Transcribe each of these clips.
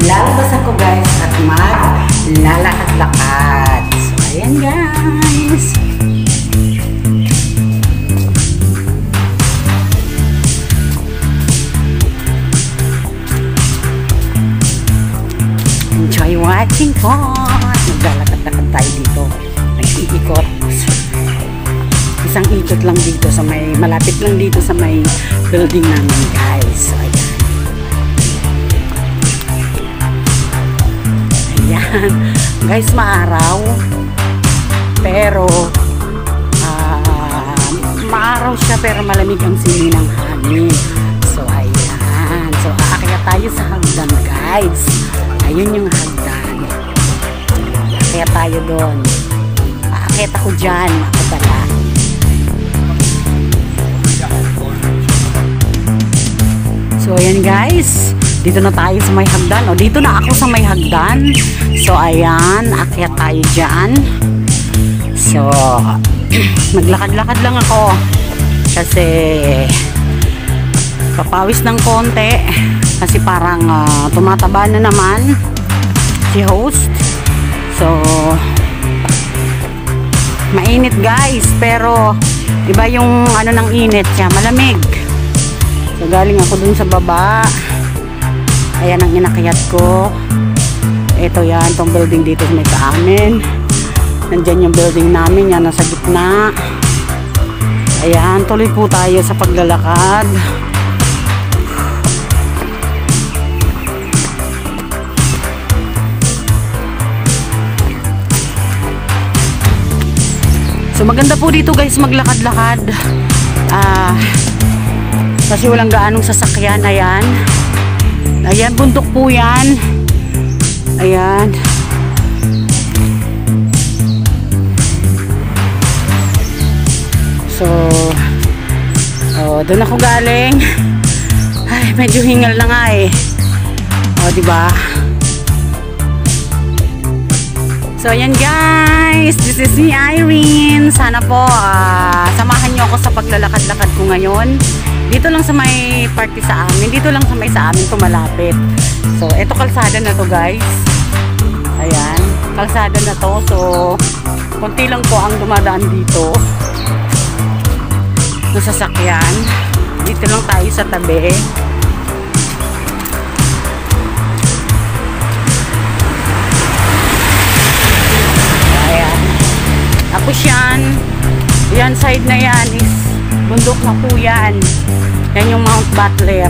lalabas ako guys at maglalakad-lakad. So ayan guys. Enjoy watching po. Maglalakad-lakad tayo dito. Nag-iikot. Isang ikot lang dito sa may, malapit lang dito sa may building namin guys. So ayan. Ayan. Guys, maaraw. Pero maaraw siya pero malamig ang simoy ng hangin. So ayan. So aakyat tayo sa hagdan guys. Ayun yung hagdan. Aakyat tayo doon. Aakyat ako dyan. Ako pala. So ayan guys. Dito na tayo sa may hagdan. O dito na ako sa may hagdan. So ayan. Aakyat tayo dyan. So maglakad-lakad lang ako. Kasi papawis ng konti. Kasi parang tumataba na naman si host. So mainit guys, pero iba yung ano ng init siya, malamig. So galing ako dun sa baba. Ayan ang inakyat ko. Ito yan, tong building dito may sa amin. Nandyan yung building namin, yan nasa gitna. Ayan, tuloy po tayo sa paglalakad. So maganda po dito guys maglakad-lakad. Kasi walang gaanong sasakyan. Ayan. Ayan, bundok po yan. Ayan. So doon ako galing. Ay, medyo hingal na nga eh. Diba? So ayan guys, this is me Irene. Sana po samahan nyo ako sa paglalakad-lakad ko ngayon. Dito lang sa may party sa amin. Dito lang sa may sa amin to malapit. So eto kalsada na to guys. Ayan, kalsada na to. So konti lang po ang dumadaan dito na sasakyan. Dito lang tayo sa tabi. Tapos yan side na yan is bundok na po yan. Yan yung Mount Butler.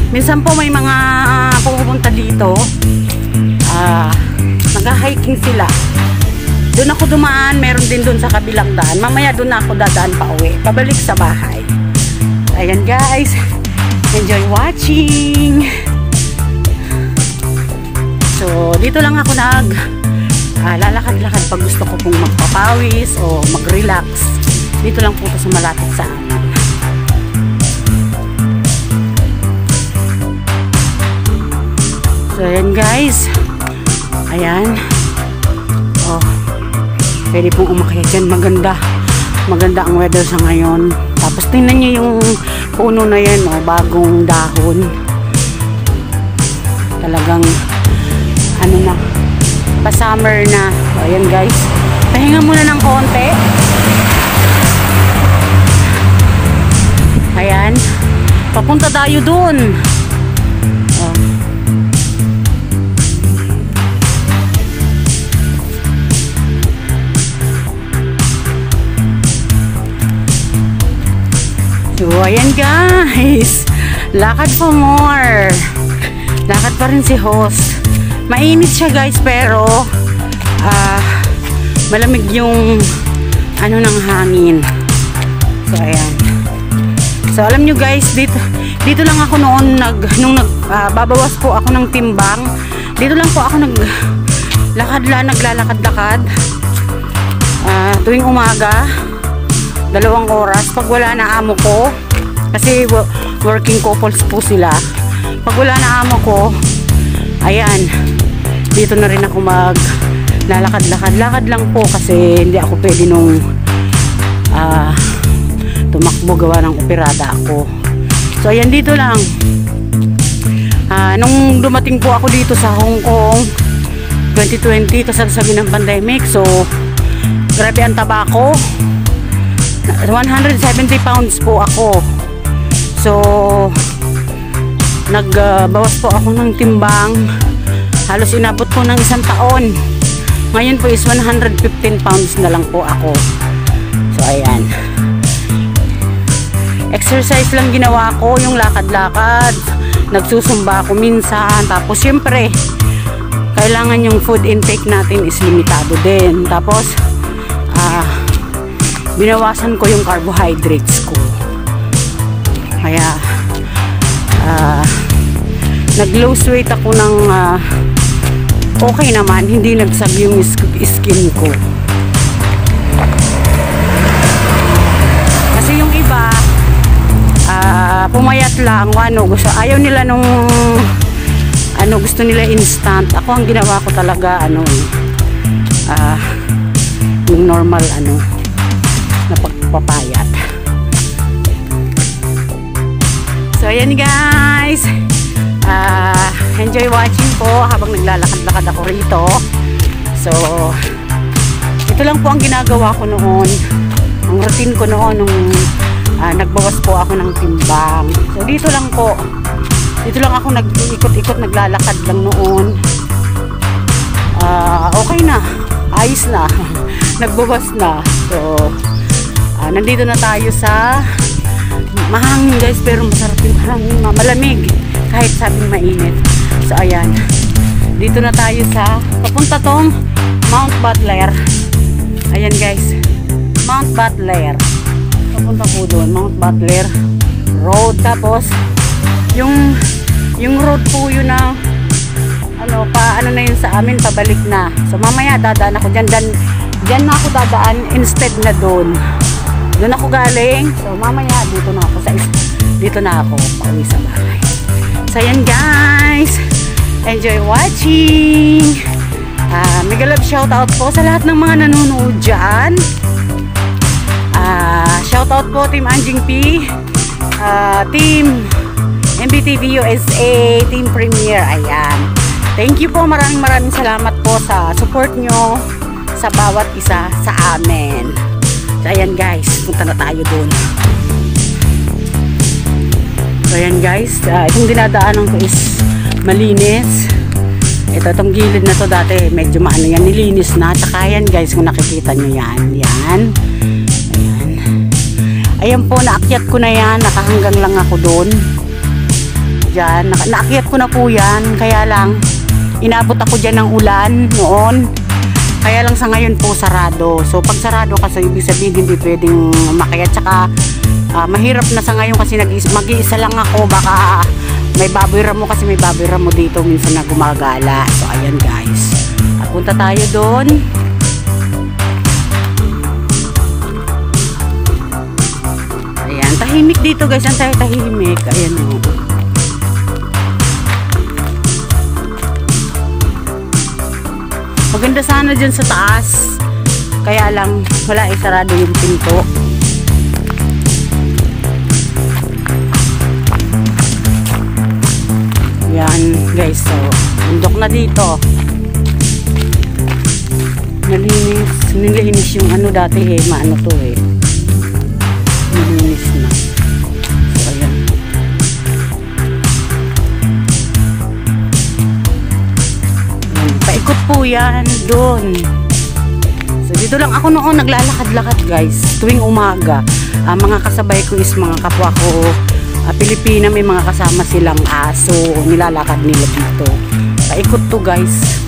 Minsan po may mga pupunta dito. Nag-hiking sila. Doon ako dumaan, meron din doon sa kabilang daan. Mamaya doon ako dadaan pa uwi. Pabalik sa bahay. Ayan guys. Enjoy watching. So dito lang ako lalakad-lakad pag gusto ko pong magpapawis o mag-relax. Dito lang po ito sa malapit sa amin. So ayan guys. Ayan. Pwede pong umakyat dyan. Maganda ang weather sa ngayon. Tapos tingnan nyo yung puno na yan, bagong dahon. Talagang ano na, pa-summer na. So, ayan guys. Pahinga muna ng konti. Ayan. Papunta tayo dun. So, ayan guys. Lakad pa more. Lakad pa rin si host. Mainit siya guys pero malamig yung ano ng hangin. So ayan. So alam nyo guys, dito lang ako noon nung babawas po ako ng timbang. Dito lang po ako naglalakad-lakad. Tuwing umaga 2 oras pag wala na amo ko. Kasi working couples po sila. Pag wala na amo ko, ayan, dito na rin ako lalakad-lakad lang po kasi hindi ako pwede nung tumakbo gawa ng operada ako. So ayan, dito lang Nung dumating po ako dito sa Hong Kong 2020, kasasabi ng pandemic, so grabe ang taba ko. 170 pounds po ako. So nagbawas po ako ng timbang, halos inabot ko ng 1 taon. Ngayon po is 115 pounds na lang po ako. So ayan, exercise lang ginawa ko, yung lakad-lakad, nagsusumba ako minsan. Tapos syempre kailangan yung food intake natin is limitado din. Tapos binawasan ko yung carbohydrates ko. Kaya nag-lose weight ako ng okay naman, hindi nagsag yung skin ko. Kasi yung iba pumayat lang, ayaw nila nung gusto nila instant. Ako ang ginawa ko talaga yung normal na pagpapayat. So ayan guys, enjoy watching po habang naglalakad-lakad ako rito. So ito lang po ang ginagawa ko noon, ang routine ko noon nung nagbawas po ako ng timbang. So dito lang ako nag-ikot-ikot, naglalakad lang noon. Okay na, ayos na. Nagbawas na. So nandito na tayo sa mahangin guys, pero masarap yung hangin, malamig kahit sabing mainit. So ayan, dito na tayo sa papunta tong Mount Butler. Ayan guys, Mount Butler, papunta po doon, Mount Butler Road. Tapos yung road po yun na na yun sa amin, pabalik na. So mamaya dadaan ako dyan na ako dadaan instead na doon ako galing. So mamaya dito na ako pauwi sa bahay. So ayan guys, enjoy watching. Mega love shoutout po sa lahat ng mga nanonood dyan. Shoutout po Team Anjing P, Team MBTV USA, Team Premier. Ayan, thank you po, maraming salamat po sa support nyo sa bawat isa sa amin. So ayan guys, punta na tayo dun. So ayan guys, itong dinadaanan ko is malinis. Itong gilid na to dati medyo yan, nilinis na. Tsaka yan guys, kung nakikita nyo yan, ayan po, naakyat ko na yan, nakahanggang lang ako doon. Diyan, naakyat ko na po yan, kaya lang inabot ako dyan ng ulan noon. Kaya lang sa ngayon po sarado. So pag sarado kasi ibig sabihin hindi pwedeng umakyat. Tsaka mahirap na sa ngayon kasi mag-iisa lang ako. Baka may baboy ramo, kasi may baboy ramo dito minsan na gumagala. So ayan guys, punta tayo doon. Ayan, tahimik dito guys, ang tahimik. Ayan o. Maganda sana dyan sa taas, kaya lang wala, sarado yung pinto. Yan guys, so bundok na dito. Nilinis yung dati maano to nilinis na. So ayan, paikot po yan doon. So dito lang ako noon naglalakad-lakad guys tuwing umaga. Mga kasabay ko is mga kapwa ko Pilipina, may mga kasama silang aso, nilalakad nila dito. Paikot to guys.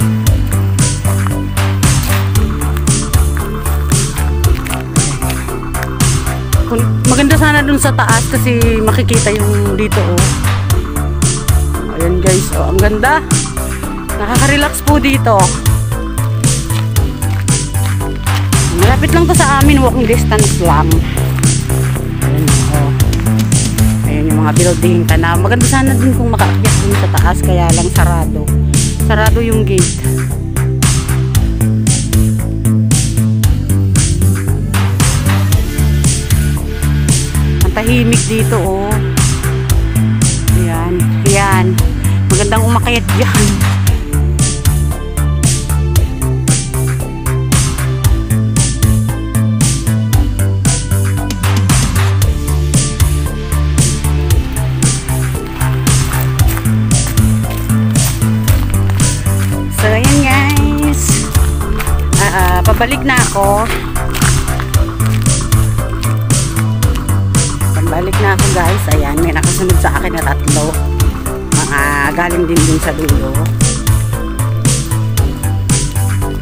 Maganda sana dun sa taas kasi makikita yung dito Ayan guys, ang ganda. Nakaka-relax po dito. Malapit lang to sa amin, walking distance lang. Ayan yung mga building, tanaw. Maganda sana din kung makaakyat dun sa taas, kaya lang sarado. Sarado yung gate. Ang tahimik dito Ayan, Magandang umakyat dyan. So, ayan guys. Pabalik na ako. Pabalik na ako guys. Ayan, may nakasunod sa akin na 3. Mga galing din sa dulo.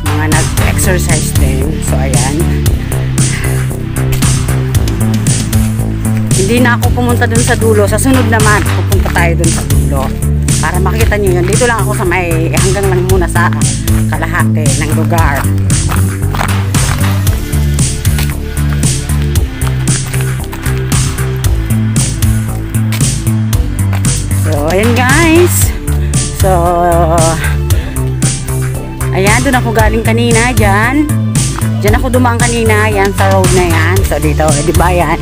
Mga nag-exercise din. So, ayan. Hindi na ako pumunta dun sa dulo. Sa sunod naman, pupunta tayo dun sa dulo. Para makita nyo yun. Dito lang ako sa may, hanggang lang muna sa kalahati ng lugar. So, ayan guys. So, ayan, doon ako galing kanina, dyan. Dyan ako dumaan kanina, yan, sa road na yan. So, dito, diba yan?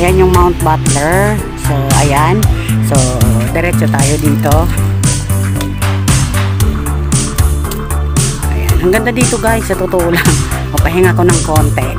Ayan yung Mount Butler. So, ayan. So, diretso tayo dito. Ayan, ang ganda dito guys, sa totoo lang. Mapahinga ko ng konti.